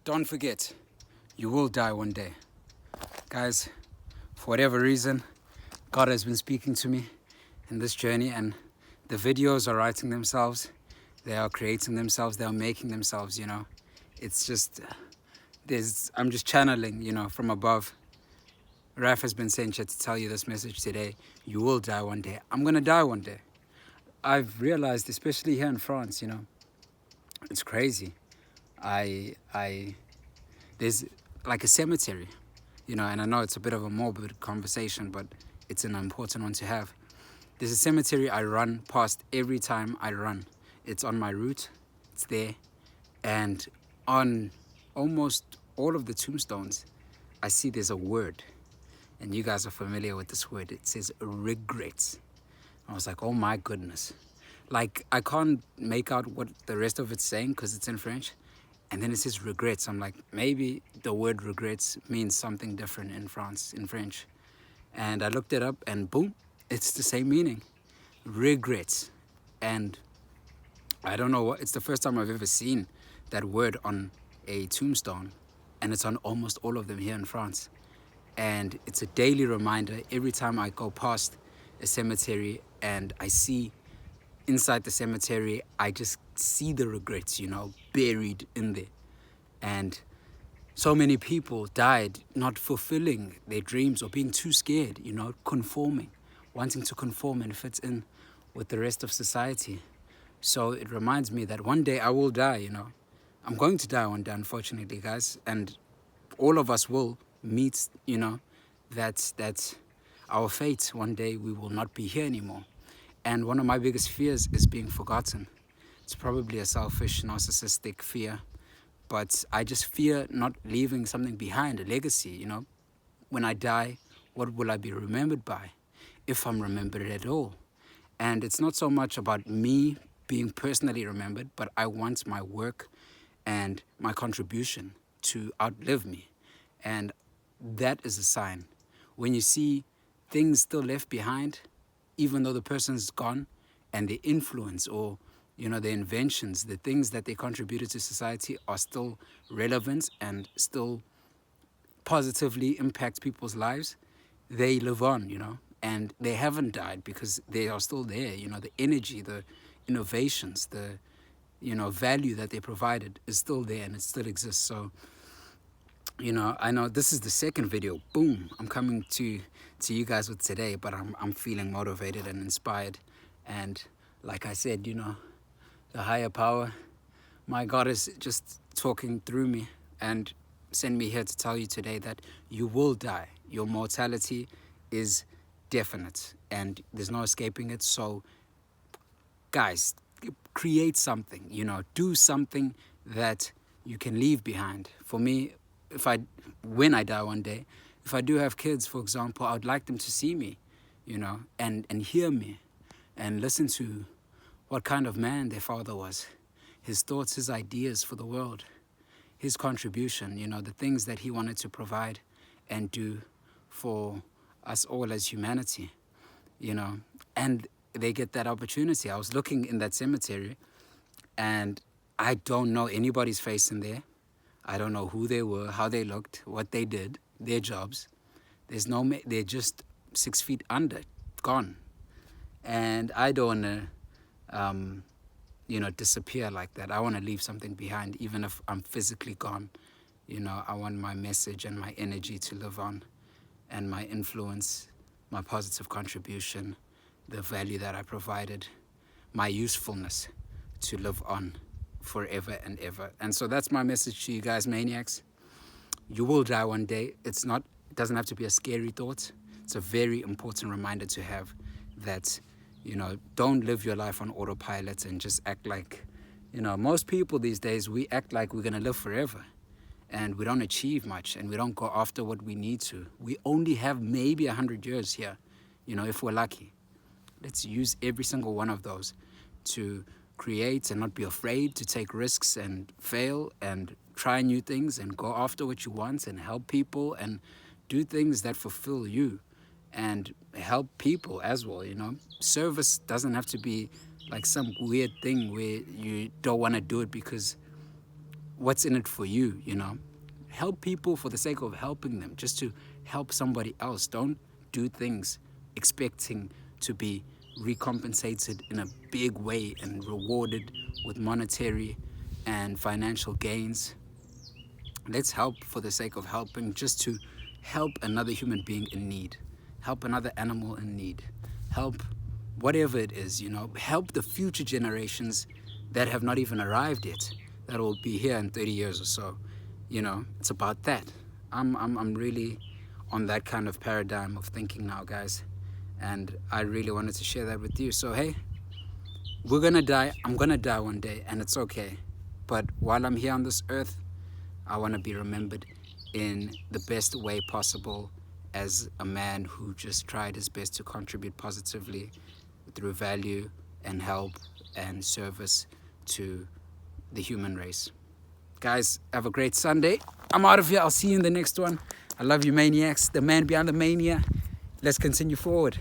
Don't forget, you will die one day. Guys, for whatever reason, God has been speaking to me in this journey, and the videos are writing themselves. They are creating themselves. They are making themselves, It's just, I'm just channeling, from above. Raf has been sent here to tell you this message today. You will die one day. I'm going to die one day. I've realized, especially here in France, it's crazy. There's like a cemetery, and I know it's a bit of a morbid conversation, but it's an important one to have. There's a cemetery I run past every time I run. It's on my route, it's there, and on almost all of the tombstones, I see there's a word, and you guys are familiar with this word. It says regrets. I was like, oh my goodness. Like, I can't make out what the rest of it's saying because it's in French. And then it says regrets. I'm like, maybe the word regrets means something different in France, in French. And I looked it up and boom, it's the same meaning. Regrets. And I don't know it's the first time I've ever seen that word on a tombstone. And it's on almost all of them here in France. And it's a daily reminder every time I go past a cemetery and I see inside the cemetery, I just see the regrets, buried in there. And so many people died not fulfilling their dreams or being too scared, conforming, wanting to conform and fit in with the rest of society. So it reminds me that one day I will die, I'm going to die one day, unfortunately, guys. And all of us will meet, that our fate. One day we will not be here anymore. And one of my biggest fears is being forgotten. It's probably a selfish, narcissistic fear, but I just fear not leaving something behind, a legacy, When I die, what will I be remembered by, if I'm remembered at all? And it's not so much about me being personally remembered, but I want my work and my contribution to outlive me. And that is a sign. When you see things still left behind, even though the person's gone, and the influence or, the inventions, the things that they contributed to society are still relevant and still positively impact people's lives, they live on, and they haven't died because they are still there. The energy, the innovations, the, value that they provided is still there and it still exists. So, I know this is the second video, boom, I'm coming to you guys with today, but I'm feeling motivated and inspired. And like I said, the higher power, my God is just talking through me and send me here to tell you today that you will die. Your mortality is definite and there's no escaping it. So guys, create something, do something that you can leave behind. For me, when I die one day, if I do have kids, for example, I would like them to see me, and hear me and listen to what kind of man their father was, his thoughts, his ideas for the world, his contribution, the things that he wanted to provide and do for us all as humanity, and they get that opportunity. I was looking in that cemetery and I don't know anybody's face in there. I don't know who they were, how they looked, what they did, their jobs. They're just 6 feet under, gone. And I don't want to, disappear like that. I want to leave something behind, even if I'm physically gone. I want my message and my energy to live on, and my influence, my positive contribution, the value that I provided, my usefulness to live on forever and ever. And so that's my message to you guys, maniacs. You will die one day. It doesn't have to be a scary thought. It's a very important reminder to have that, don't live your life on autopilot and just act like, most people these days, we act like we're going to live forever and we don't achieve much and we don't go after what we need to. We only have maybe 100 years here, if we're lucky. Let's use every single one of those to create and not be afraid to take risks and fail and try new things and go after what you want and help people and do things that fulfill you and help people as well, Service doesn't have to be like some weird thing where you don't want to do it because, what's in it for you, you know? Help people for the sake of helping them, just to help somebody else. Don't do things expecting to be recompensated in a big way and rewarded with monetary and financial gains. Let's help for the sake of helping, just to help another human being in need, help another animal in need, help whatever it is, you know, help the future generations that have not even arrived yet, that will be here in 30 years or so. You know, it's about that. I'm really on that kind of paradigm of thinking now, guys, and I really wanted to share that with you. So hey, we're gonna die. I'm gonna die one day, and it's okay. But while I'm here on this earth, I want to be remembered in the best way possible, as a man who just tried his best to contribute positively through value and help and service to the human race. Guys, have a great Sunday. I'm out of here. I'll see you in the next one. I love you, maniacs. The man behind the mania. Let's continue forward.